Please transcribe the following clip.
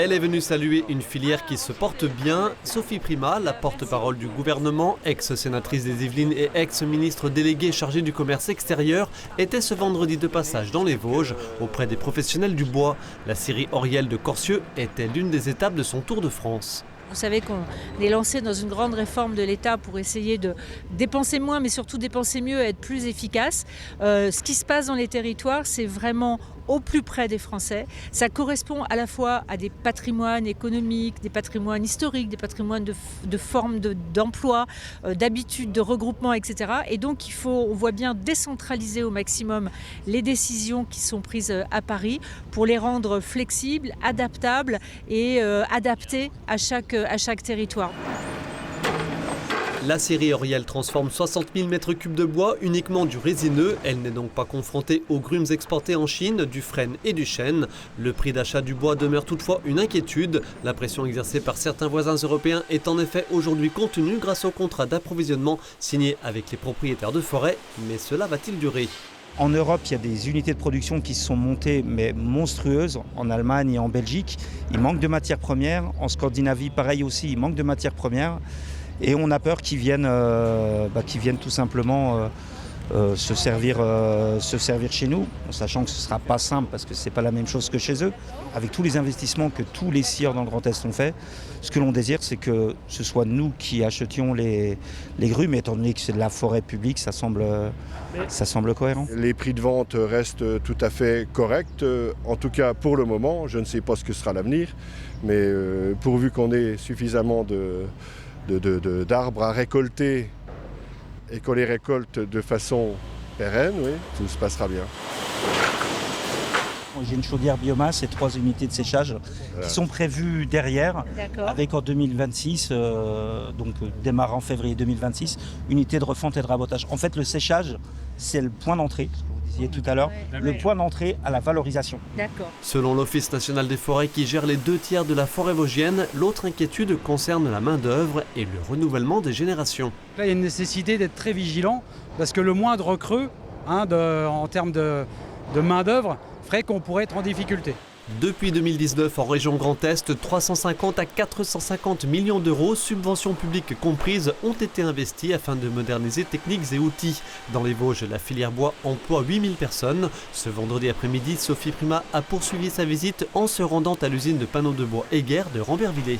Elle est venue saluer une filière qui se porte bien. Sophie Primas, la porte-parole du gouvernement, ex-sénatrice des Yvelines et ex-ministre déléguée chargée du commerce extérieur, était ce vendredi de passage dans les Vosges auprès des professionnels du bois. La scierie Auriel de Corcieux était l'une des étapes de son tour de France. Vous savez qu'on est lancé dans une grande réforme de l'État pour essayer de dépenser moins, mais surtout dépenser mieux et être plus efficace. Ce qui se passe dans les territoires, c'est vraiment au plus près des Français. Ça correspond à la fois à des patrimoines économiques, des patrimoines historiques, des patrimoines de formes d'emploi, d'habitudes, de regroupement, etc. Et donc on voit bien décentraliser au maximum les décisions qui sont prises à Paris pour les rendre flexibles, adaptables et adaptées à chaque territoire. La scierie Auriel transforme 60 000 m3 de bois, uniquement du résineux. Elle n'est donc pas confrontée aux grumes exportés en Chine, du frêne et du chêne. Le prix d'achat du bois demeure toutefois une inquiétude. La pression exercée par certains voisins européens est en effet aujourd'hui contenue grâce au contrat d'approvisionnement signé avec les propriétaires de forêts. Mais cela va-t-il durer ? En Europe, il y a des unités de production qui se sont montées, mais monstrueuses, en Allemagne et en Belgique. Il manque de matières premières. En Scandinavie, pareil aussi, il manque de matières premières. Et on a peur qu'ils viennent tout simplement se servir chez nous, en sachant que ce ne sera pas simple parce que ce n'est pas la même chose que chez eux. Avec tous les investissements que tous les scieurs dans le Grand Est ont fait, ce que l'on désire, c'est que ce soit nous qui achetions les grues, mais étant donné que c'est de la forêt publique, ça semble cohérent. Les prix de vente restent tout à fait corrects, en tout cas pour le moment. Je ne sais pas ce que sera l'avenir, mais pourvu qu'on ait suffisamment d'arbres à récolter et qu'on les récolte de façon pérenne, oui, tout se passera bien. J'ai une chaudière biomasse et 3 unités de séchage qui sont prévues derrière, avec en 2026, donc démarrant février 2026, unité de refonte et de rabotage. En fait, le séchage, c'est le point d'entrée, ce que vous disiez tout à l'heure, le point d'entrée à la valorisation. Selon l'Office national des forêts qui gère les 2/3 de la forêt vosgienne, l'autre inquiétude concerne la main-d'œuvre et le renouvellement des générations. Là, il y a une nécessité d'être très vigilant parce que le moindre creux en termes de main-d'œuvre ferait qu'on pourrait être en difficulté. Depuis 2019, en région Grand Est, 350 à 450 millions d'euros, subventions publiques comprises, ont été investis afin de moderniser techniques et outils. Dans les Vosges, la filière bois emploie 8000 personnes. Ce vendredi après-midi, Sophie Primas a poursuivi sa visite en se rendant à l'usine de panneaux de bois Heger de Rambervillers.